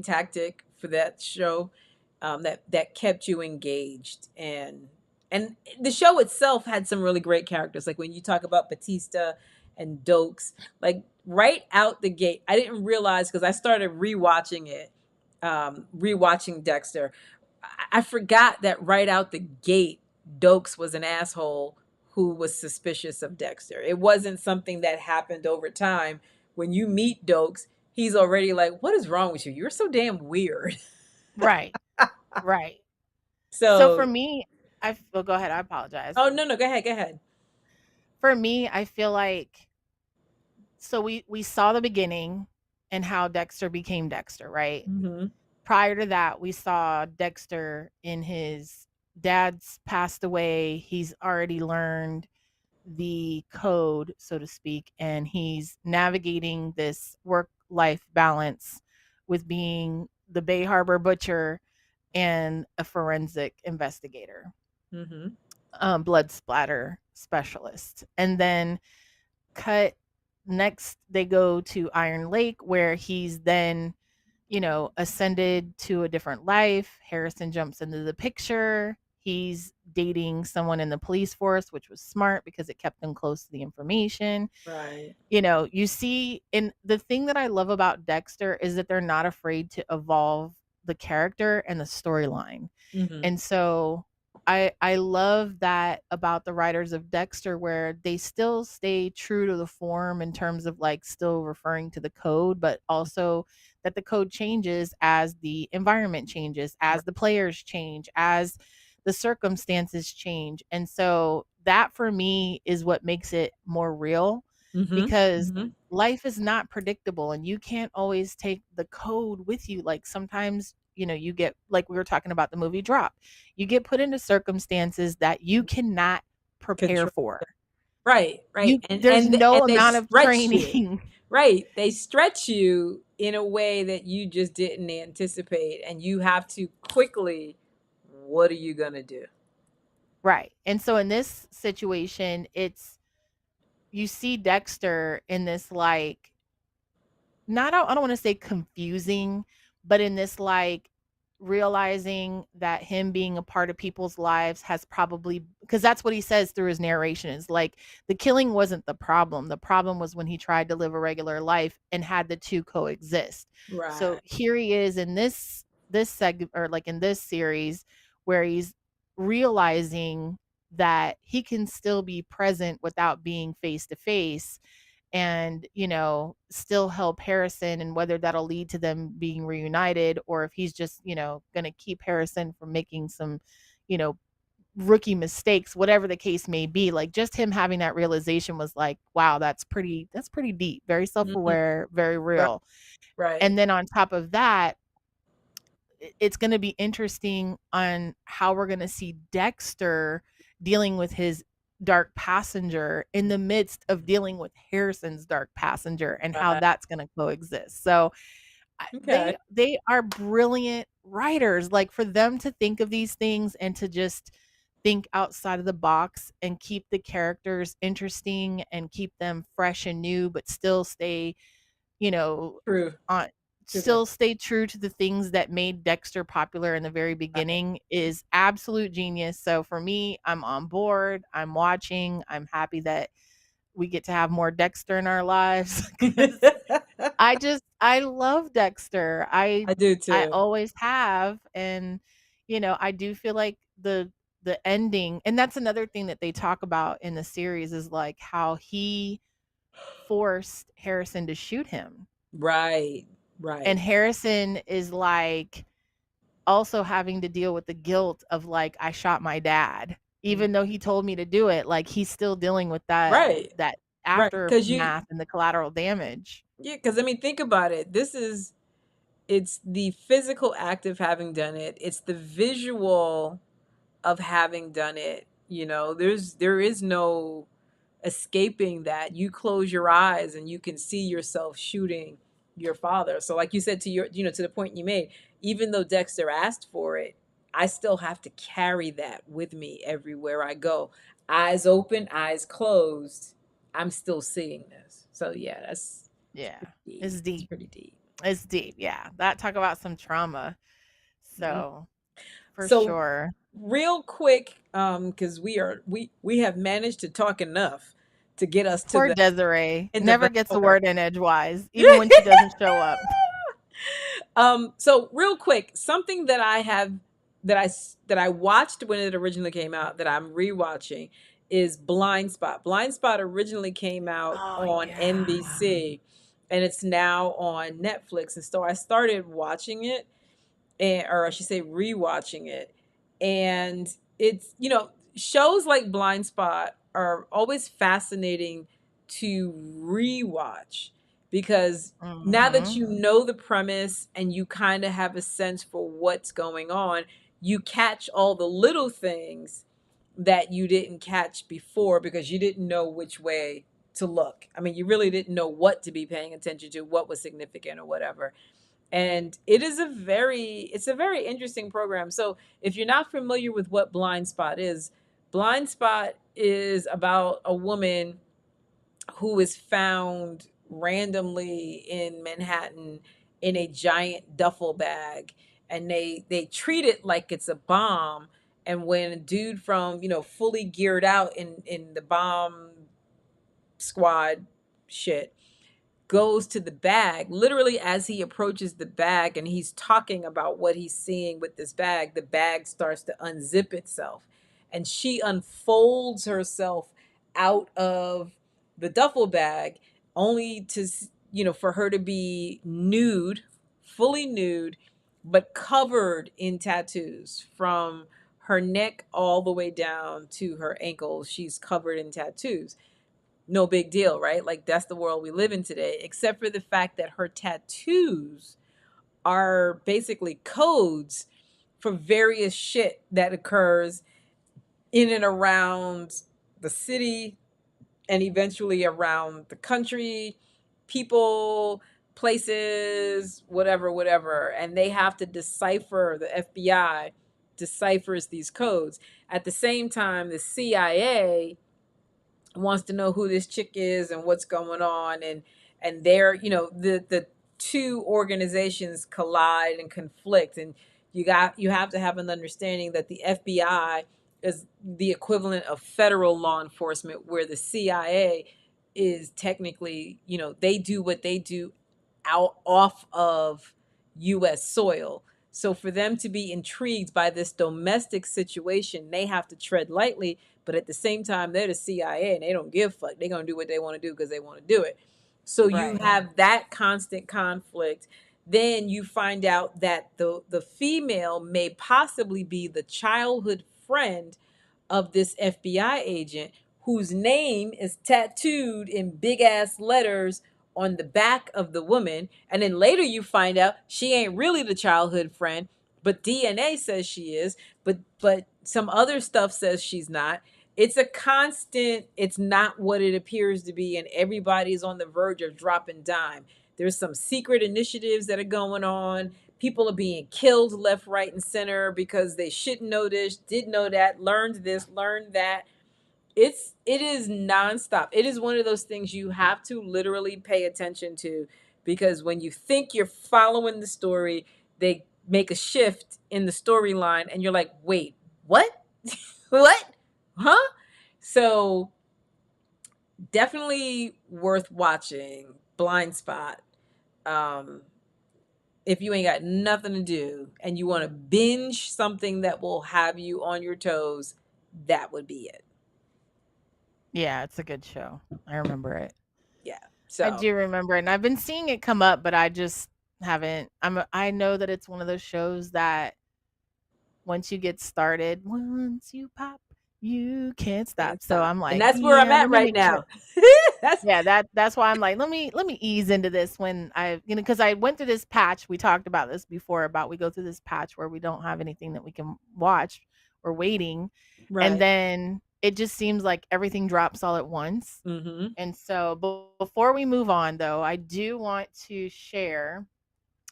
tactic for that show, that kept you engaged. And the show itself had some really great characters, like when you talk about Batista and Dokes, like right out the gate. I didn't realize, because I started rewatching it, rewatching Dexter. I forgot that right out the gate, Dokes was an asshole who was suspicious of Dexter. It wasn't something that happened over time. When you meet Dokes, he's already like, "What is wrong with you? You're so damn weird." Right, right. So for So, me, well, go ahead, I apologize. oh, no, no, go ahead, go ahead. For me, I feel like so we saw the beginning and how Dexter became Dexter, right? Mm-hmm. Prior to that, we saw Dexter in his dad's passed away. He's already learned the code, so to speak, and he's navigating this work life balance with being the Bay Harbor butcher and a forensic investigator, Mm-hmm. blood splatter specialist. And then cut next, they go to Iron Lake, where he's then ascended to a different life. Harrison jumps into the picture. he's dating someone in the police force, which was smart because it kept him close to the information. Right. You know, you see, and the thing that I love about Dexter is that they're not afraid to evolve the character and the storyline. Mm-hmm. And so I love that about the writers of Dexter, where they still stay true to the form in terms of like still referring to the code, but also that the code changes as the environment changes, as the players change, as the circumstances change. And so that for me is what makes it more real, Mm-hmm. because Mm-hmm. life is not predictable and you can't always take the code with you. Like sometimes, you know, you get, like we were talking about the movie Drop, you get put into circumstances that you cannot prepare Control. for. Right, right. You There's And no they amount of stretch you. training. Right. They stretch you in a way that you just didn't anticipate, and you have to quickly, what are you gonna do? Right. And so in this situation, it's, you see Dexter in this like, not, I don't want to say confusing, but in this like realizing that him being a part of people's lives has probably, because that's what he says through his narration, is like the killing wasn't the problem. The problem was when he tried to live a regular life and had the two coexist. So Right. here he is in this segment, or like in this series, where he's realizing that he can still be present without being face to face, and, you know, still help Harrison, and whether that'll lead to them being reunited, or if he's just, you know, going to keep Harrison from making some, you know, rookie mistakes, whatever the case may be. Like just him having that realization was like, wow, that's pretty deep, very Mhm. self-aware, very Right. real. Right. And then on top of that, it's going to be interesting on how we're going to see Dexter dealing with his dark passenger in the midst of dealing with Harrison's dark passenger, and how Right. that's going to coexist. So Okay. they are brilliant writers. Like for them to think of these things and to just think outside of the box and keep the characters interesting and keep them fresh and new, but still stay, you know, True. on, To the still stay true to the things that made Dexter popular in the very right. beginning, is absolute genius. So for me, I'm on board. I'm watching. I'm happy that we get to have more Dexter in our lives because I love Dexter. I do I too. always have, and you know, I do feel like the ending, and that's another thing that they talk about in the series, is like how he forced Harrison to shoot him. Right. And Right. Harrison is like also having to deal with the guilt of like, I shot my dad. Mm. Even though he told me to do it, like he's still dealing with Right. that Right. Because aftermath and the collateral damage. yeah, because I mean, think about it. It's the physical act of having done it. It's the visual of having done it. You know, there is no escaping that. You close your eyes and you can see yourself shooting your father. So like you said, to your, to the point you made, even though Dexter asked for it, I still have to carry that with me everywhere I go. Eyes open, eyes closed. I'm still seeing this. So yeah, that's Yeah. pretty deep. It's It's deep. pretty deep. It's deep. Yeah. That, talk about some trauma. Mhm. So, for So sure. real quick, because we have managed to talk enough to get us to Poor the Desiree in the never gets a record. word in edgewise, even when she doesn't show up. So real quick, something that I have that I watched when it originally came out that I'm rewatching is Blind Spot. Blind Spot originally came out Oh, on yeah. NBC and it's now on Netflix. And so I started watching it, and or I should say rewatching it. And it's, shows like Blind Spot are always fascinating to rewatch because now that Mhm. you know the premise and you kind of have a sense for what's going on, you catch all the little things that you didn't catch before because you didn't know which way to look. I mean, you really didn't know what to be paying attention to, what was significant or whatever. And it's a very interesting program. So if you're not familiar with what Blind Spot is about a woman who is found randomly in Manhattan in a giant duffel bag, and they treat it like it's a bomb, And when a dude from, fully geared out in the bomb squad shit goes to the bag, literally as he approaches the bag and he's talking about what he's seeing with this bag, the bag starts to unzip itself. And she unfolds herself out of the duffel bag, only to, for her to be nude, fully nude, but covered in tattoos from her neck all the way down to her ankles. She's covered in tattoos. No big deal, right? Like, that's the world we live in today, except for the fact that her tattoos are basically codes for various shit that occurs in and around the city and eventually around the country, people, places, whatever, whatever. And they have to decipher, the FBI deciphers these codes. At the same time, the CIA wants to know who this chick is and what's going on, and they're, the two organizations collide and conflict, and you have to have an understanding that the FBI is the equivalent of federal law enforcement, where the CIA is technically, they do what they do out off of US soil. So for them to be intrigued by this domestic situation, they have to tread lightly, but at the same time, they're the CIA and they don't give a fuck. They're going to do what they want to do because they want to do it. So you Right. have that constant conflict. Then you find out that the female may possibly be the childhood friend of this FBI agent, whose name is tattooed in big ass letters on the back of the woman. And then later you find out she ain't really the childhood friend, but DNA says she is, but some other stuff says she's not. It's a constant, it's not what it appears to be, and everybody's on the verge of dropping dime. There's some secret initiatives that are going on. People are being killed left, right, and center because they shouldn't know this, did know that, learned this, learned that. It is nonstop. It is one of those things you have to literally pay attention to, because when you think you're following the story, they make a shift in the storyline and you're like, wait, what? What? Huh? So definitely worth watching. Blind Spot. If you ain't got nothing to do and you want to binge something that will have you on your toes, that would be it. Yeah, it's a good show. I remember it. Yeah. I So do remember it, and I've been seeing it come up, but I just haven't. I know that it's one of those shows that once you get started, once you pop, you can't can't stop. So stop. I'm And like, that's where I'm yeah, at let me right make sure. now. That's Yeah, that's why I'm like, let me ease into this when I, because I went through this patch. We talked about this before, about we go through this patch where we don't have anything that we can watch. We're waiting, and right. then it just seems like everything drops all at once. Mm-hmm. And so, before we move on, though, I do want to share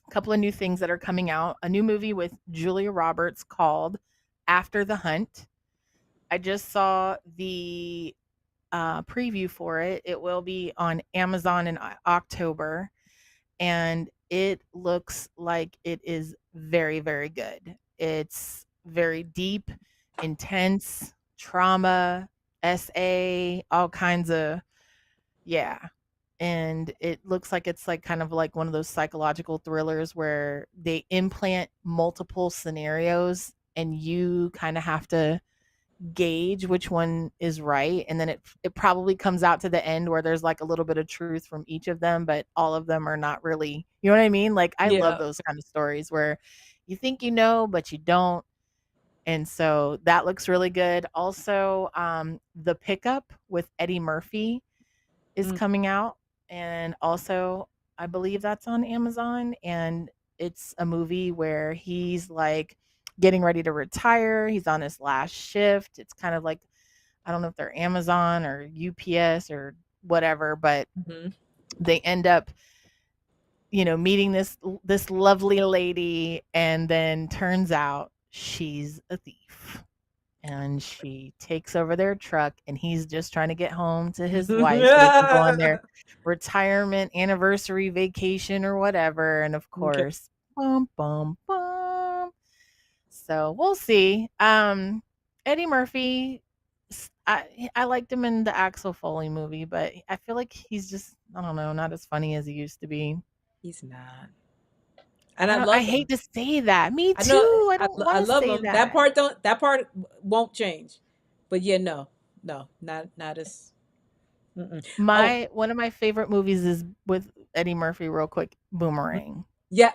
a couple of new things that are coming out. A new movie with Julia Roberts called After the Hunt. I just saw the preview for it. It will be on Amazon in October, and it looks like it is very, very good. It's very deep, intense, trauma, SA, all kinds of, yeah. And it looks like it's like kind of like one of those psychological thrillers where they implant multiple scenarios and you kind of have to gauge which one is right, and then it probably comes out to the end where there's like a little bit of truth from each of them, but all of them are not really, you know what I mean? Like, I love Yeah. those kind of stories where you think you know but you don't. And so that looks really good. Also, The Pickup with Eddie Murphy is Mm. coming out, and also I believe that's on Amazon, and it's a movie where he's like getting ready to retire. He's on his last shift. It's kind of like, I don't know if they're Amazon or UPS or whatever, but Mm-hmm. they end up, meeting this lovely lady, and then turns out she's a thief, and she takes over their truck, and he's just trying to get home to his wife so they can go on their retirement anniversary vacation or whatever. And of Okay. course, bum bum bum, So we'll see. Eddie Murphy, I liked him in the Axel Foley movie, but I feel like he's just, I don't know, not as funny as he used to be. He's not. And I I love him. hate to say that. Me I know too. I don't I want to love say him. That that. part don't that part won't change. But yeah, no. No, not as mm-mm. Oh, My one of my favorite movies is with Eddie Murphy. Real quick, Boomerang. yeah.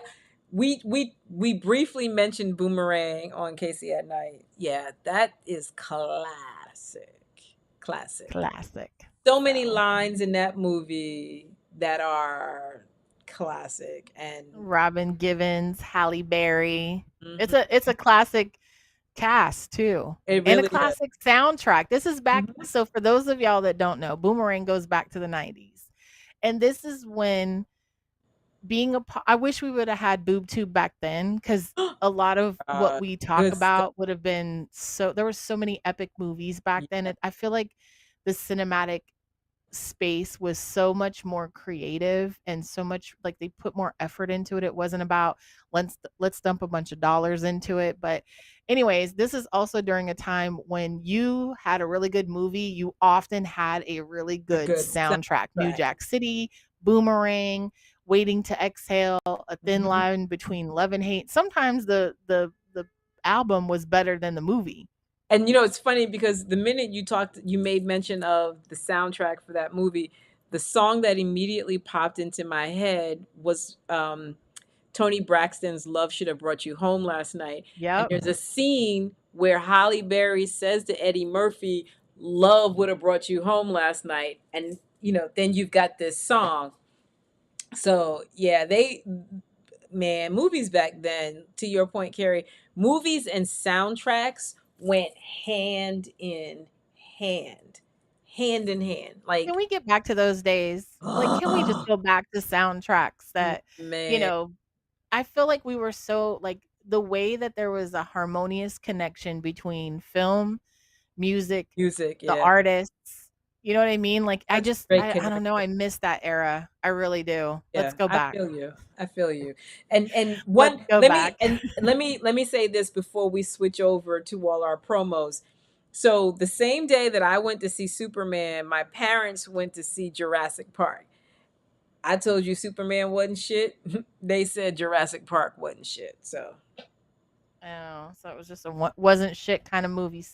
We briefly mentioned Boomerang on Casey at Night. Yeah, that is classic. Classic. Classic. So many So lines in that movie that are classic and Robin Givens, Halle Berry. mhm, It's a classic cast too, it and a really is. classic soundtrack. This is back. Mhm. So for those of y'all that don't know, Boomerang goes back to the 90s, and this is when I wish we would have had Boob Tube back then, because a lot of what we talk Good stuff. about would have been so. There were so many epic movies back then. Yeah, I feel like the cinematic space was so much more creative and so much like they put more effort into it. It wasn't about let's dump a bunch of dollars into it. But anyways, this is also during a time when you had a really good movie, you often had a really a good good soundtrack. New soundtrack. Jack City, Boomerang, Waiting to Exhale, A Thin Mhm. Line Between Love and Hate. Sometimes the album was better than the movie. And you know, it's funny because the minute you talked, you made mention of the soundtrack for that movie. The song that immediately popped into my head was Tony Braxton's "Love Should Have Brought You Home Last Night." And Yep. there's a scene where Halle Berry says to Eddie Murphy, "Love would have brought you home last night," and you know, then you've got this song. So yeah, they man, movies back then, to your point, Carrie, movies and soundtracks went hand in hand, hand in hand. Can Like, we get back to those days? Like, can we just go back to soundtracks that, you man, know, I feel like we were so like the way that there was a harmonious connection between film, music, music, the yeah, artists. You know what I mean? Like that's a great I don't know, connection. I miss that era. I really do. Yeah, Let's go I back. feel you. I feel you. And Let's one, go let me back. and let me say this before we switch over to all our promos. So the same day that I went to see Superman, my parents went to see Jurassic Park. I told you Superman wasn't shit. They said Jurassic Park wasn't shit. So Oh, so it was just a wasn't shit kind of movie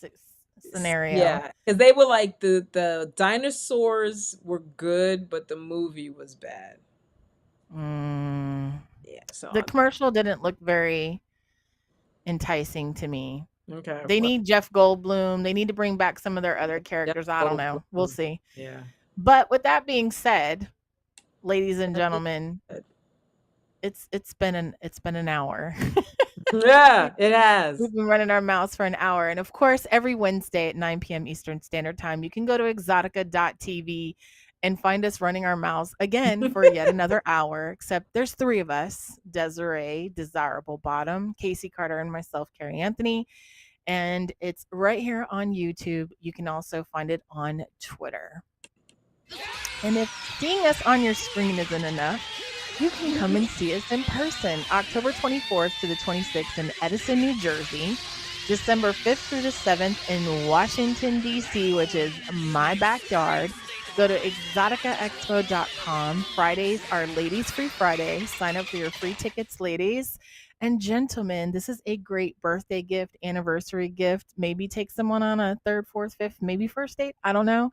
scenario. yeah, because they were like the dinosaurs were good, but the movie was bad. Mm. Yeah. So The commercial didn't look very enticing to me. okay. They Well, need Jeff Goldblum. They need to bring back some of their other Jeff characters. I don't know. We'll Goldblum. see. Yeah. But with that being said, ladies and That's gentlemen, it. it's been an hour. Yeah, we've, it has. we've been running our mouths for an hour. And of course, every Wednesday at 9 p.m. Eastern Standard Time, you can go to EXXXOTICA.tv and find us running our mouths again for yet another hour. Except there's three of us: Desiree, Desirable Bottom, Casey Carter, and myself, Carrie Anthony. And it's right here on YouTube. You can also find it on Twitter. And if seeing us on your screen isn't enough, you can come and see us in person October 24th to the 26th in Edison, New Jersey, December 5th through the 7th in Washington, D.C., which is my backyard. Go to exoticaexpo.com. Fridays are Ladies Free Friday. Sign up for your free tickets, ladies. And gentlemen, this is a great birthday gift, anniversary gift. Maybe take someone on a third, fourth, fifth, maybe first date. I don't know.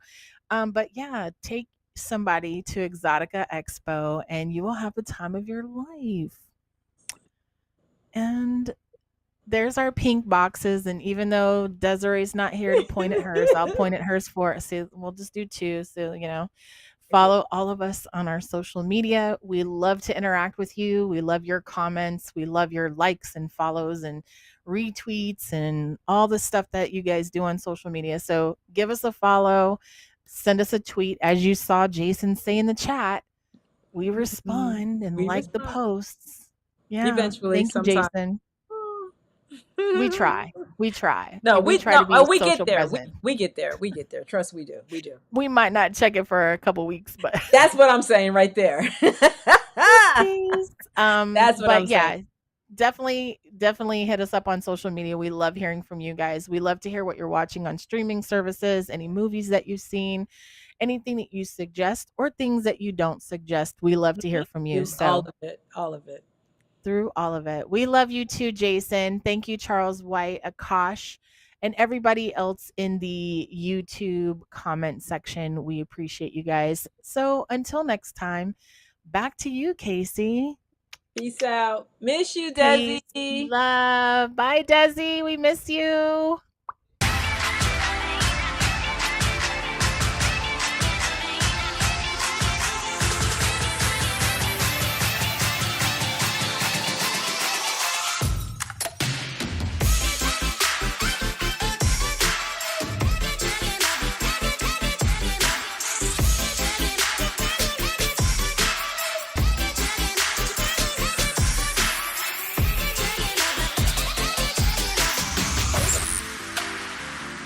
But yeah, take somebody to Exotica Expo and you will have the time of your life. And there's our pink boxes. And even though Desiree's not here to point at hers, I'll point at hers for us. So we'll just do two. So, follow all of us on our social media. We love to interact with you. We love your comments. We love your likes and follows and retweets and all the stuff that you guys do on social media. So give us a follow, send us a tweet. As you saw Jason say in the chat, we respond and We like the respond posts. Yeah. eventually, Thank you, sometime. Jason. We try. We try. No, We we try no, to be we get social there. present. We get there. We get there. Trust, we do. We do. We might not check it for a couple weeks, but That's what I'm saying right there. whoopsies. That's what But I'm saying. yeah, definitely hit us up on social media. We love hearing from you guys. We love to hear what you're watching on streaming services, any movies that you've seen, anything that you suggest or things that you don't suggest. We love to hear from you. All So of it, all of it. through all of it, we love you too, Jason. Thank you, Charles White, Akash, and everybody else in the YouTube comment section. We appreciate you guys. So until next time, back to you, Casey. Peace out. Miss you, Peace, Desi. love. Bye, Desi. We miss you.